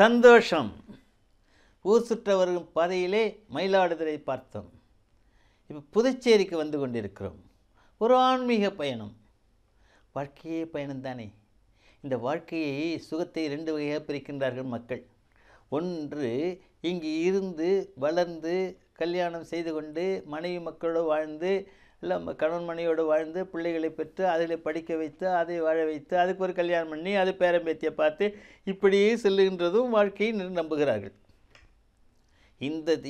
சந்தோஷம். ஊர் சுற்ற வரும் பாதையிலே மயிலாடுதுறை பார்த்தோம். இப்போ புதுச்சேரிக்கு வந்து கொண்டிருக்கிறோம். ஒரு ஆன்மீக பயணம். வாழ்க்கையே பயணம் தானே. இந்த வாழ்க்கையை சுகத்தை 2 வகையாக பிரிக்கின்றார்கள் மக்கள். ஒன்று, இங்கு இருந்து வளர்ந்து கல்யாணம் செய்து கொண்டு மனைவி மக்களோடு வாழ்ந்து, இல்லை கணவன் மனைவியோடு வாழ்ந்து பிள்ளைகளை பெற்று அதில் படிக்க வைத்து அதை வாழ வைத்து அதுக்கு ஒரு கல்யாணம் பண்ணி அது பேரம்பேத்தியை பார்த்து இப்படியே செல்லுகின்றதும் வாழ்க்கையை நம்புகிறார்கள்.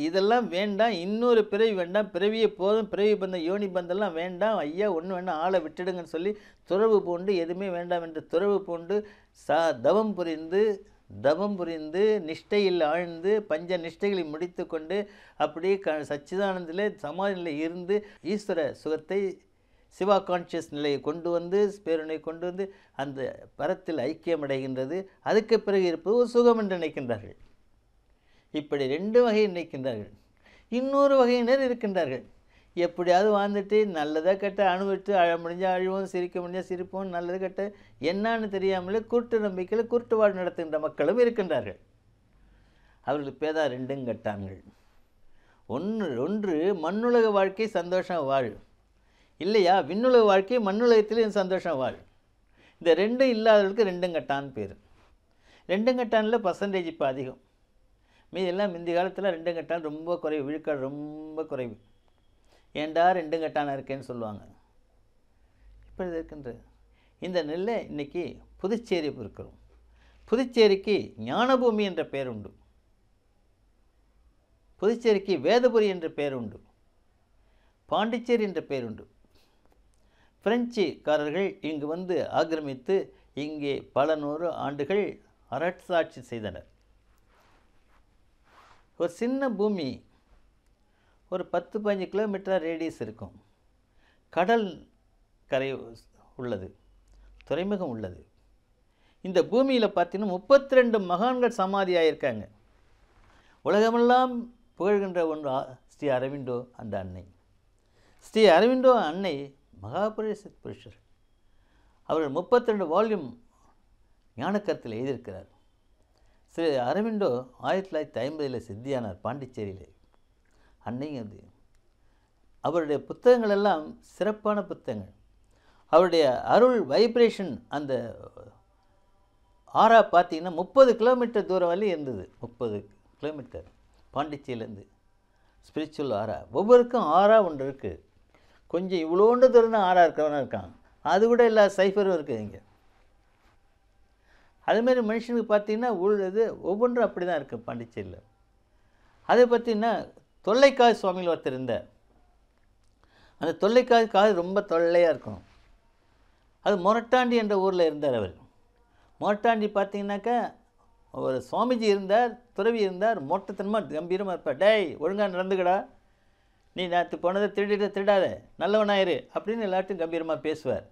இதெல்லாம் வேண்டாம், இன்னொரு பிறவி வேண்டாம், பிறவியே போதும், பிறவி பந்தம் யோனி பந்தெல்லாம் வேண்டாம், ஐயா ஒன்று வேண்டாம், ஆளை விட்டுடுங்கன்னு சொல்லி துறவு பூண்டு எதுவுமே வேண்டாம் என்று துறவு பூண்டு தவம் புரிந்து நிஷ்டையில் ஆழ்ந்து பஞ்ச நிஷ்டைகளை முடித்து கொண்டு அப்படியே சச்சிதானந்திலே சமாதி நிலையில் இருந்து ஈஸ்வர சுகத்தை சிவா கான்ஷியஸ் நிலையை கொண்டு வந்து பேருனை கொண்டு வந்து அந்த பரத்தில் ஐக்கியம் அடைகின்றது. அதுக்கு பிறகு இருப்பது ஒரு சுகம் என்று நினைக்கின்றார்கள். இப்படி 2 வகை நினைக்கின்றார்கள். இன்னொரு வகையினர் இருக்கின்றார்கள். எப்படியாவது வாழ்ந்துட்டு நல்லதாக கெட்ட அனுபவித்து அழ முடிஞ்சால் அழுவோம், சிரிக்க முடிஞ்சால் சிரிப்போம், நல்லது கெட்ட என்னான்னு தெரியாமலே குருட்டு நம்பிக்கையில் குருட்டு வாழ் நடத்துகின்ற மக்களும் இருக்கின்றார்கள். அவர்களுக்கு பேதா 2 கட்டான்கள். ஒன்று மண்ணுலக வாழ்க்கை சந்தோஷம் வாழ், இல்லையா விண்ணுலக வாழ்க்கை மண்ணுலகத்திலும் சந்தோஷம் வாழ். இந்த 2 இல்லாதவர்களுக்கு 2 கட்டான் பேர். 2 கட்டானில் பர்சன்டேஜ் இப்போ அதிகம். மீதெல்லாம் முந்தைய காலத்தில் 2 கட்டான் ரொம்ப குறைவு, விழுக்காடு ரொம்ப குறைவு. ஏண்டா 2 கட்டான இருக்கேன்னு சொல்லுவாங்க. இப்படி இருக்கின்ற இந்த நெல்லை இன்றைக்கி புதுச்சேரி இருக்கிறோம். புதுச்சேரிக்கு ஞானபூமி என்ற பெயர் உண்டு. புதுச்சேரிக்கு வேதபுரி என்ற பெயர் உண்டு. பாண்டிச்சேரி என்ற பெயர் உண்டு. பிரெஞ்சுக்காரர்கள் இங்கு வந்து ஆக்கிரமித்து இங்கே பல 100 ஆண்டுகள் அரசாட்சி செய்தனர். ஒரு சின்ன பூமி, ஒரு 10-15 கிலோமீட்டர் ரேடியஸ் இருக்கும். கடல் கரை உள்ளது, துறைமுகம் உள்ளது. இந்த பூமியில் பார்த்தீங்கன்னா 32 மகான்கள் சமாதி ஆகியிருக்காங்க. உலகமெல்லாம் புகழ்கின்ற ஒன்று ஸ்ரீ அரவிந்தோ அந்த அன்னை. ஸ்ரீ அரவிந்தோ அன்னை புருஷர். அவர்கள் 32 வால்யூம் ஞானக்கருத்தில் எழுதியிருக்கிறார். ஸ்ரீ அரவிந்தோ 1950 சித்தியானார் பாண்டிச்சேரியிலே. அன்னையும் அது அவருடைய புத்தகங்கள் எல்லாம் சிறப்பான புத்தகங்கள். அவருடைய அருள் வைப்ரேஷன் அந்த ஆறா பார்த்தீங்கன்னா 30 கிலோமீட்டர் தூரம் வரையும் இருந்தது. 30 கிலோமீட்டர் பாண்டிச்சேரியிலேருந்து ஸ்பிரிச்சுவல் ஆறா. ஒவ்வொருக்கும் ஆறா ஒன்று இருக்குது. கொஞ்சம் இவ்வளோண்டு தூரம் தான் ஆறா இருக்கிறவனா இருக்கான். அது கூட எல்லா சைஃபரும் இருக்குது இங்கே. அதுமாரி மனுஷனுக்கு பார்த்தீங்கன்னா இது ஒவ்வொன்றும் அப்படி தான் இருக்குது பாண்டிச்சேரியில். அதை பார்த்தீங்கன்னா தொல்லைக்காய் சுவாமிகள் ஒருத்தர் இருந்தார். அந்த தொல்லைக்காய் ரொம்ப தொல்லையாக இருக்கும். அது மொரட்டாண்டி என்ற ஊரில் இருந்தார் அவர். மொரட்டாண்டி பார்த்தீங்கன்னாக்கா ஒரு சுவாமிஜி இருந்தார், துறவி இருந்தார், மொட்டத்தனமாக கம்பீரமாக இருப்பார். டேய் ஒழுங்காக நடந்துக்கடா, நீ நேற்று போனதை திருடாத, நல்லவனாயிரு அப்படின்னு எல்லாத்தையும் கம்பீரமாக பேசுவார்.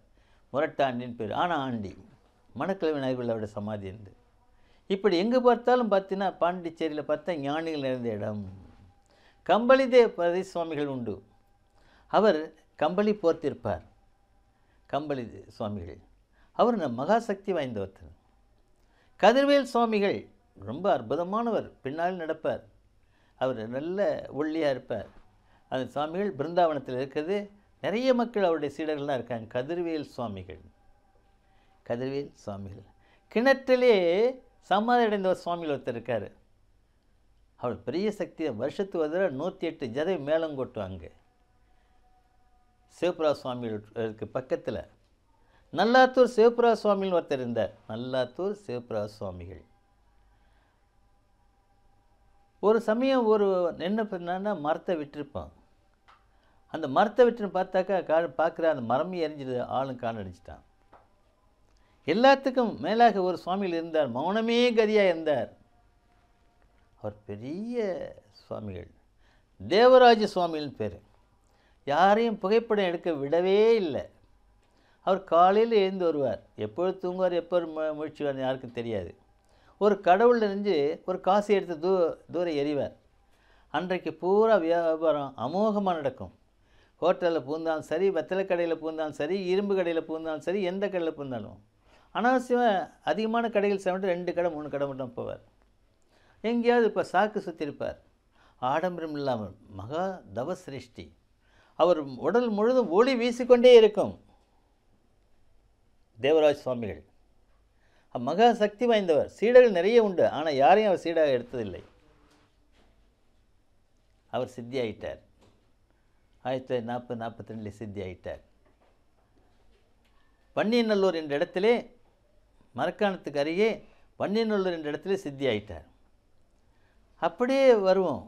மொரட்டாண்டின்னு பேர். ஆனால் ஆண்டி மணக்கிழமை நாயகர்கள் அவருடைய சமாதி இருந்து. இப்படி எங்கே பார்த்தாலும் பார்த்தீங்கன்னா பாண்டிச்சேரியில் பார்த்தா ஞானிகள் நிறைந்த இடம். கம்பளிதேவ சுவாமிகள் உண்டு. அவர் கம்பளி போர்த்திருப்பார். கம்பளி சுவாமிகள் அவர் மகாசக்தி வாய்ந்த ஒருத்தர். கதிர்வேல் சுவாமிகள் ரொம்ப அற்புதமானவர், பின்னால் நடப்பார். அவர் நல்ல ஒல்லியாக இருப்பார். அந்த சுவாமிகள் பிருந்தாவனத்தில் இருக்கிறது. நிறைய மக்கள் அவருடைய சீடர்கள்லாம் இருக்காங்க. கதிர்வேல் சுவாமிகள் கிணற்றிலே சமாதி அடைந்த ஒரு சுவாமிகள் ஒருத்தர் இருக்கார். அவர் பெரிய சக்தி. வருஷத்துக்கு ஒரு தடவை 108 ஜதை மேளம் கொட்டுவாங்க. சிவபுரா சுவாமிகளுக்கு பக்கத்தில் நல்லாத்தூர் சிவபுரா சுவாமிகள் ஒருத்தர் இருந்தார். நல்லாத்தூர் சிவபுரா சுவாமிகள் ஒரு சமயம் என்ன பண்ணான்னா மரத்தை விட்டுருப்பான். அந்த மரத்தை விட்டுன்னு பார்த்தாக்கா பார்க்குற அந்த மரம் எரிஞ்சிது, ஆளும் காணடிச்சிட்டான். எல்லாத்துக்கும் மேலாக ஒரு சுவாமிகள் இருந்தார், மௌனமே கதியாக இருந்தார். அவர் பெரிய சுவாமிகள், தேவராஜ சுவாமிகள்னு பேர். யாரையும் புகைப்படம் எடுக்க விடவே இல்லை. அவர் காலையில் எழுந்து வருவார். எப்பொழுது தூங்குவார், எப்போ முழிச்சுவார் யாருக்கும் தெரியாது. ஒரு கடவுள் நினைஞ்சு ஒரு காசு எடுத்து தூரம் எறிவார். அன்றைக்கு பூரா வியாபாரம் அமோகமாக நடக்கும். ஹோட்டலில் பூந்தாலும் சரி, வெத்தலை கடையில் பூந்தாலும் சரி, இரும்பு கடையில் பூந்தாலும் சரி, எந்த கடையில் பூந்தாலும். அனாவசியமாக அதிகமான கடைகள் செவன்ட்டு 2 கடை 3 கடை மட்டும் போவார். எங்கேயாவது இப்போ சாக்கு சுற்றிருப்பார். ஆடம்பரம் இல்லாமல் மகா தவசிருஷ்டி. அவர் உடல் முழுதும் ஒளி வீசிக்கொண்டே இருக்கும். தேவராஜ் சுவாமிகள் மகா சக்தி வாய்ந்தவர். சீடர்கள் நிறைய உண்டு, ஆனால் யாரையும் அவர் சீடாக எடுத்ததில்லை. அவர் சித்தி ஆயிட்டார். 1940-42 சித்தி ஆயிட்டார். பன்னியநல்லூர் என்ற இடத்திலே, மரக்காணத்துக்கு அருகே பன்னியநல்லூர் என்ற இடத்திலே சித்தி ஆயிட்டார். அப்படியே வருவோம்.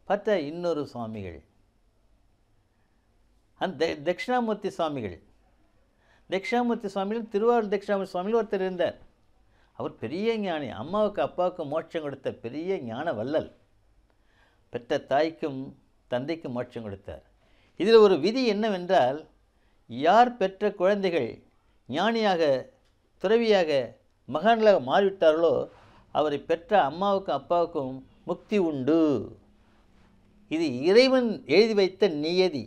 பார்த்தா இன்னொரு சுவாமிகள், அந்த தட்சிணாமூர்த்தி சுவாமிகள். தட்சிணாமூர்த்தி சுவாமிகள், திருவாரூர் தட்சிணாமூர்த்தி சுவாமிகள் ஒருத்தர் இருந்தார். அவர் பெரிய ஞானி. அம்மாவுக்கு அப்பாவுக்கு மோட்சம் கொடுத்த பெரிய ஞான வள்ளல். பெற்ற தாய்க்கும் தந்தைக்கும் மோட்சம் கொடுத்தார். இதில் ஒரு விதி என்னவென்றால், யார் பெற்ற குழந்தைகள் ஞானியாக, துறவியாக, மகான்களாக மாறிவிட்டார்களோ அவரை பெற்ற அம்மாவுக்கும் அப்பாவுக்கும் முக்தி உண்டு. இது இறைவன் எழுதி வைத்த நியதி.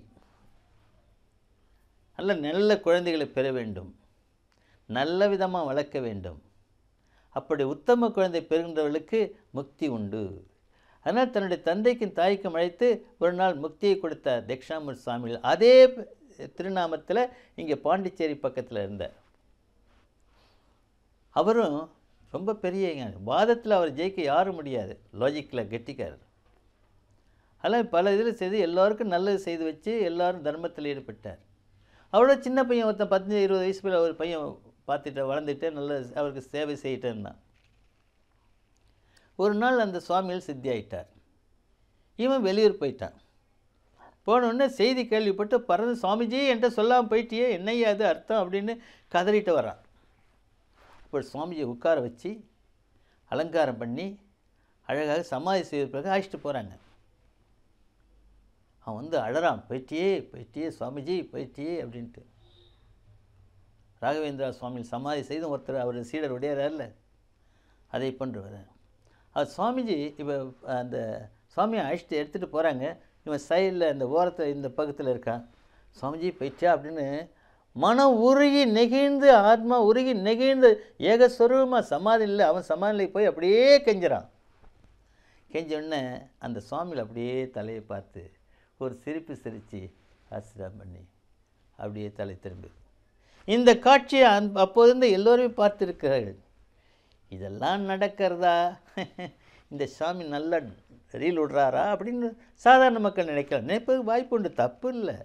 நல்ல குழந்தைகளை பெற வேண்டும், நல்ல விதமாக வளர்க்க வேண்டும். அப்படி உத்தம குழந்தை பெறுகின்றவர்களுக்கு முக்தி உண்டு. அதனால் தன்னுடைய தந்தைக்கும் தாய்க்கும் அழைத்து ஒரு நாள் முக்தியை கொடுத்த தட்சிணாமூர்த்தி சுவாமிகள் அதே திருநாமத்தில் இங்கே பாண்டிச்சேரி பக்கத்தில் இருந்தார். அவரும் ரொம்ப பெரிய வாதத்தில் அவர் ஜெயிக்க யாரும் முடியாது. லாஜிக்கில் கெட்டிக்காரர். அதெல்லாம் பல இதில் செய்து எல்லோருக்கும் நல்லது செய்து வச்சு எல்லோரும் தர்மத்தில் ஈடுபட்டார். அவரோட சின்ன பையன் ஒருத்தன் 15-20 வயசு பேர் ஒரு பையன் பார்த்துட்டு வளர்ந்துட்டு நல்ல அவருக்கு சேவை செய்யிட்டு இருந்தான். ஒரு நாள் அந்த சுவாமிகள் சித்தி ஆயிட்டார். இவன் வெளியூர் போயிட்டான். போனோடனே செய்தி கேள்விப்பட்டு பறந்து, சுவாமிஜி என்கிட்ட சொல்லாமல் போயிட்டியே, என்னையா அது அர்த்தம் அப்படின்னு கதறிட்டு வரான். இப்போ சுவாமிஜியை உட்கார வச்சு அலங்காரம் பண்ணி அழகாக சமாதி செய்த பிறகு அழைச்சிட்டு போகிறாங்க. அவன் வந்து அழறான், போயிட்டியே சுவாமிஜி போயிட்டியே அப்படின்ட்டு. ராகவேந்திரா சுவாமிகள் சமாதி செய்து ஒருத்தர் அவர் சீடர் உடையாரில் அதை பண்ணுறவர். அவர் சுவாமிஜி இப்போ அந்த சுவாமியை அழைச்சிட்டு எடுத்துகிட்டு போகிறாங்க. இவன் சைடில் அந்த ஓரத்தில் இந்த பக்கத்தில் இருக்கான். சுவாமிஜி போயிட்டியா அப்படின்னு மனம் உருகி நெகிழ்ந்து, ஆத்மா உருகி நெகிழ்ந்து ஏகஸ்வரூபமாக சமாதியில் அவன் சமாதியில் போய் அப்படியே கெஞ்சுறான். கெஞ்சோடனே அந்த சுவாமிகள் அப்படியே தலையை பார்த்து ஒரு சிரிப்பு சிரித்து ஆசீர்வாதம் பண்ணி அப்படியே தலை திரும்பி. இந்த காட்சியை அப்போது எல்லோருமே பார்த்துருக்கிறார்கள். இதெல்லாம் நடக்கிறதா, இந்த சாமி நல்ல ரீல் விடுறாரா அப்படின்னு சாதாரண மக்கள் நினைக்கலாம். நினைப்பது வாய்ப்பு உண்டு, தப்பு இல்லை.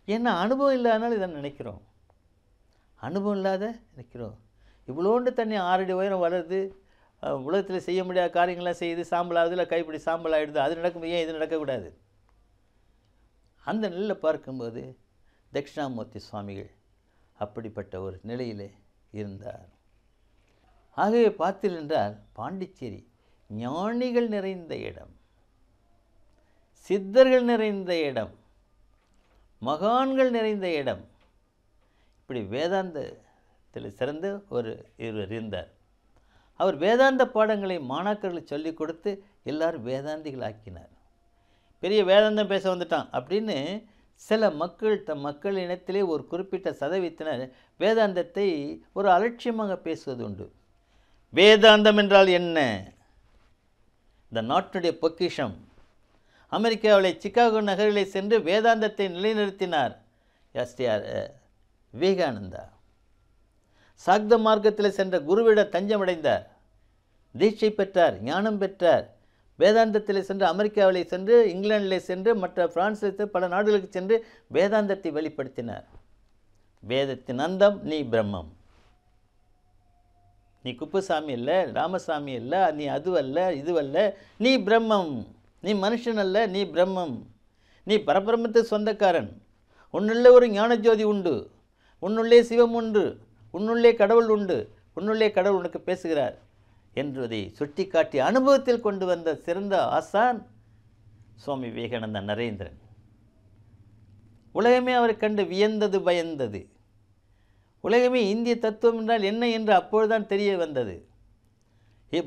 ஏன்னா அனுபவம் இல்லாதனால இதை நினைக்கிறோம். அனுபவம் இல்லாத நினைக்கிறோம். இவ்வளோண்டு தண்ணி 6 அடி உயரம் வளருது, உலகத்தில் செய்ய முடியாத காரியங்கள்லாம் செய்யுது, சாம்பல் ஆகுது, இல்லை கைப்பிடி சாம்பல் ஆகிடுது. அது நடக்கும், ஏன் இது நடக்கக்கூடாது? அந்த நிலையில் பார்க்கும்போது தட்சிணாமூர்த்தி சுவாமிகள் அப்படிப்பட்ட ஒரு நிலையிலே இருந்தார். ஆகவே பார்த்தீர்கள் என்றால் பாண்டிச்சேரி ஞானிகள் நிறைந்த இடம், சித்தர்கள் நிறைந்த இடம், மகான்கள் நிறைந்த இடம். இப்படி வேதாந்தத்தில் சிறந்த இருவர் இருந்தார். அவர் வேதாந்த பாடங்களை மாணாக்கர்களுக்கு சொல்லிக் கொடுத்து எல்லாரும் வேதாந்திகள் ஆக்கினார். பெரிய வேதாந்தம் பேச வந்துட்டான் அப்படின்னு சில மக்கள் இனத்திலே ஒரு குறிப்பிட்ட சதவீதத்தினர் வேதாந்தத்தை ஒரு அலட்சியமாக பேசுவது உண்டு. வேதாந்தம் என்றால் என்ன? இந்த நாட்டுடைய பொக்கிஷம். அமெரிக்காவிலே சிகாகோ நகரிலே சென்று வேதாந்தத்தை நிலைநிறுத்தினார் எஸ்டிஆர் விவேகானந்தா. சாக்த மார்க்கத்தில் சென்ற குருவிட தஞ்சமடைந்தார், தீட்சை பெற்றார், ஞானம் பெற்றார். வேதாந்தத்தில் சென்று அமெரிக்காவிலே சென்று, இங்கிலாந்திலே சென்று, மற்ற பிரான்சில் பல நாடுகளுக்கு சென்று வேதாந்தத்தை வெளிப்படுத்தினார். வேதத்தின் அந்தம் நீ பிரம்மம், நீ குப்புசாமி இல்லை, ராமசாமி இல்லை, நீ அதுவல்ல இதுவல்ல, நீ பிரம்மம், நீ மனுஷன் அல்ல, நீ பிரம்மம், நீ பரபிரம்மத்துக்கு சொந்தக்காரன், உன்னுள்ளே ஒரு ஞானஜோதி உண்டு, உன்னுள்ளே சிவம் உண்டு, உன்னுள்ளே கடவுள் உண்டு, உன்னுள்ளே கடவுள் உனக்கு பேசுகிறார் என்பதை சுட்டி காட்டி அனுபவத்தில் கொண்டு வந்த சிறந்த ஆசான் சுவாமி விவேகானந்த நரேந்திரன். உலகமே அவரை கண்டு வியந்தது, பயந்தது. உலகமே இந்திய தத்துவம் என்றால் என்ன என்று அப்பொழுதுதான் தெரிய வந்தது.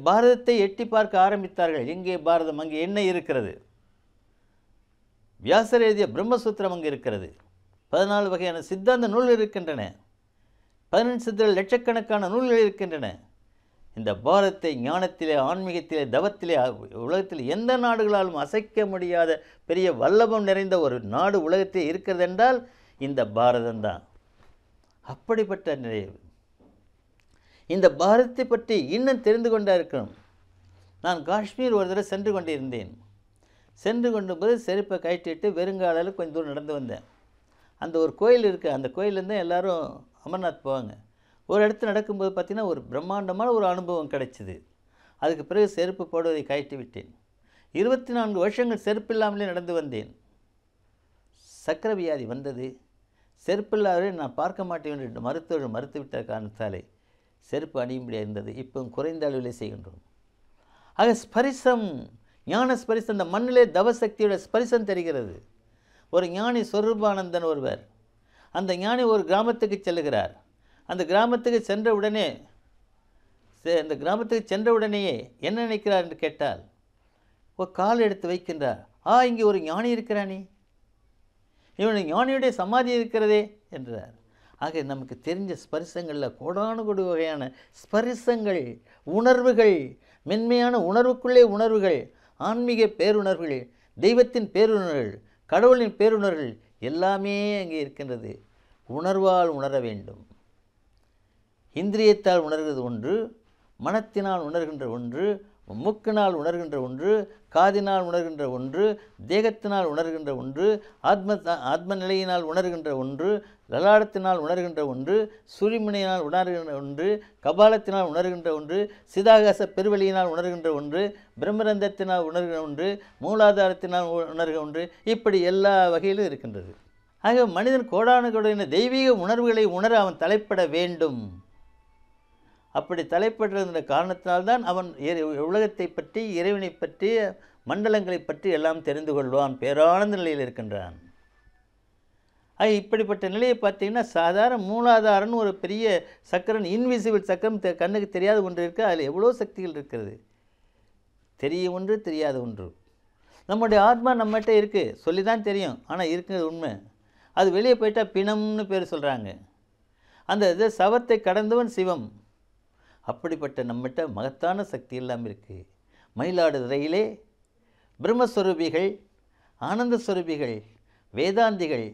பாரதத்தை எட்டி பார்க்க ஆரம்பித்தார்கள். எங்கே பாரதம்? அங்கே என்ன இருக்கிறது? வியாசர் எழுதிய பிரம்மசூத்திரம் அங்கே இருக்கிறது. 14 வகையான சித்தாந்த நூல்கள் இருக்கின்றன. 18 சித்தர்கள் லட்சக்கணக்கான நூல்கள் இருக்கின்றன. இந்த பாரதத்தை ஞானத்திலே, ஆன்மீகத்திலே, தவத்திலே உலகத்தில் எந்த நாடுகளாலும் அசைக்க முடியாத பெரிய வல்லபம் நிறைந்த ஒரு நாடு உலகத்தில் இருக்கிறது என்றால் இந்த பாரதம்தான். அப்படிப்பட்ட நிலை. இந்த பாரதத்தை பற்றி இன்னும் தெரிந்து கொண்டா இருக்கணும். நான் காஷ்மீர் ஒரு தடவை சென்று கொண்டிருந்தேன். சென்று கொண்டு போது செருப்பை கழட்டிட்டு வெறுங்காலில் கொஞ்சம் தூரம் நடந்து வந்தேன். அந்த ஒரு கோயில் இருக்குது. அந்த கோயிலேருந்து எல்லோரும் அமர்நாத் போவாங்க. ஒரு இடத்துல நடக்கும்போது பார்த்திங்கன்னா ஒரு பிரம்மாண்டமான ஒரு அனுபவம் கிடைச்சிது. அதுக்கு பிறகு செருப்பு போடுவதை கழட்டி விட்டேன். 24 வருஷங்கள் செருப்பு இல்லாமலே நடந்து வந்தேன். சக்கரை வியாதி வந்தது. செருப்பில்லாதவரை நான் பார்க்க மாட்டேன் என்று மருத்துவர்கள் மறுத்துவிட்ட காரணத்தாலே செருப்பு அணியும்படியாக இருந்தது. இப்போ குறைந்த அளவிலே செய்கின்றோம். ஆக ஸ்பரிசம், ஞான ஸ்பரிசம், இந்த மண்ணிலே தவசக்தியோட ஸ்பரிசம் தெரிகிறது. ஒரு ஞானி சொரூபானந்தன் ஒருவர், அந்த ஞானி ஒரு கிராமத்துக்கு செல்லுகிறார். அந்த கிராமத்துக்கு சென்ற உடனேயே என்ன நினைக்கிறார் என்று கேட்டால், ஒரு கால் எடுத்து வைக்கின்றார். இங்கே ஒரு ஞானி இருக்கிறானே, இவனுடைய ஞானியுடைய சமாதி இருக்கிறதே என்றார். ஆக நமக்கு தெரிஞ்ச ஸ்பரிசங்களில் கோடானு கோடி வகையான ஸ்பரிசங்கள், உணர்வுகள், மென்மையான உணர்வுக்குள்ளே உணர்வுகள், ஆன்மீக பேருணர்வுகள், தெய்வத்தின் பேருணர்வுகள், கடவுளின் பேருணர்வுகள் எல்லாமே அங்கே இருக்கின்றது. உணர்வால் உணர வேண்டும். இந்திரியத்தால் உணர்கிறது ஒன்று, மனத்தினால் உணர்கின்ற ஒன்று, மூக்கினால் உணர்கின்ற ஒன்று, காதினால் உணர்கின்ற ஒன்று, தேகத்தினால் உணர்கின்ற ஒன்று, ஆத்ம நிலையினால் உணர்கின்ற ஒன்று, லலாடத்தினால் உணர்கின்ற ஒன்று, சுழிமுனையினால் உணர்கின்ற ஒன்று, கபாலத்தினால் உணர்கின்ற ஒன்று, சிதாகாச பெருவெளியினால் உணர்கின்ற ஒன்று, பிரம்மரந்தத்தினால் உணர்கின்ற ஒன்று, மூலாதாரத்தினால் உணர்கின்ற ஒன்று, இப்படி எல்லா வகையிலும் இருக்கின்றது. ஆக மனிதன் கோடானு கோடான தெய்வீக உணர்வுகளை உணர அவன் தலைப்பட வேண்டும். அப்படி தலைப்படுகின்ற காரணத்தினால்தான் அவன் உலகத்தை பற்றி, இறைவனை பற்றி, மண்டலங்களை பற்றி எல்லாம் தெரிந்து கொள்வான், பேரானந்த நிலையில் இருக்கின்றான். இப்படிப்பட்ட நிலையை பார்த்தீங்கன்னா சாதாரண மூலாதாரன்னு ஒரு பெரிய சக்கரம், இன்விசிபிள் சக்கரம், கண்ணுக்கு தெரியாத ஒன்று இருக்குது. அதில் எவ்வளோ சக்திகள் இருக்கிறது. தெரிய ஒன்று, தெரியாத ஒன்று. நம்முடைய ஆத்மா நம்மகிட்ட இருக்குது, சொல்லி தான் தெரியும், ஆனால் இருக்கிறது உண்மை. அது வெளியே போயிட்டால் பிணம்னு பேர் சொல்கிறாங்க. அந்த சவத்தை கடந்தவன் சிவம். அப்படிப்பட்ட நம்மகிட்ட மகத்தான சக்தி எல்லாம் இருக்குது. மயிலாடுதுறையிலே பிரம்மஸ்வரூபிகள், ஆனந்த ஸ்வரூபிகள், வேதாந்திகள்,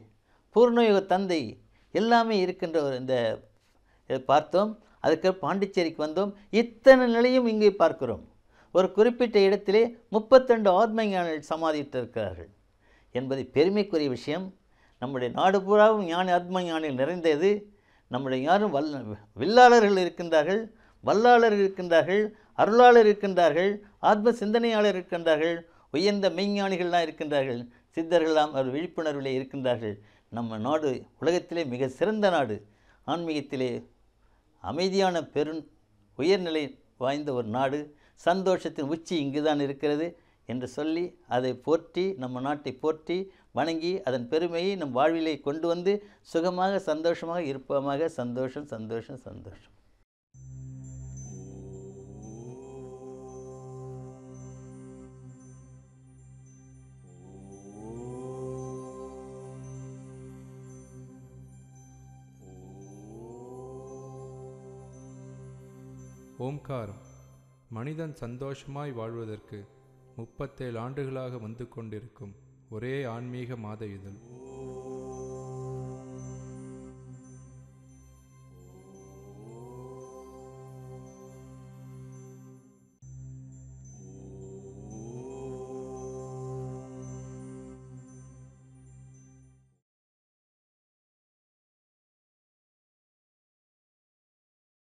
பூர்ணயோக தந்தை எல்லாமே இருக்கின்ற ஒரு இந்த பார்த்தோம். அதுக்கு பாண்டிச்சேரிக்கு வந்தோம். இத்தனை நிலையும் இங்கே பார்க்கிறோம். ஒரு குறிப்பிட்ட இடத்திலே 32 ஆத்ம ஞானிகள் சமாதித்து இருக்கிறார்கள் என்பது பெருமைக்குரிய விஷயம். நம்முடைய நாடு பூராவும் ஞானி, ஆத்ம ஞானிகள் நிறைந்தது. நம்முடைய யாரும் வில்லாளர்கள் இருக்கின்றார்கள், வல்லாளர்கள் இருக்கின்றார்கள், அருளாளர் இருக்கின்றார்கள், ஆத்ம சிந்தனையாளர் இருக்கின்றார்கள், உயர்ந்த மெய்ஞானிகள்லாம் இருக்கின்றார்கள், சித்தர்கள்லாம் அவர் விழிப்புணர்விலே இருக்கின்றார்கள். நம்ம நாடு உலகத்திலே மிக சிறந்த நாடு. ஆன்மீகத்திலே அமைதியான உயர்நிலை வாய்ந்த ஒரு நாடு. சந்தோஷத்தின் உச்சி இங்கு தான் இருக்கிறது என்று சொல்லி அதை போற்றி, நம்ம நாட்டை போற்றி வணங்கி அதன் பெருமையை நம் வாழ்விலே கொண்டு வந்து சுகமாக சந்தோஷமாக இருப்போமாக. சந்தோஷம், சந்தோஷம், சந்தோஷம். ஓம்காரம் மனிதன் சந்தோஷமாய் வாழ்வதற்கு 37 ஆண்டுகளாக வந்து கொண்டிருக்கும் ஒரே ஆன்மீக மாத இதழ்.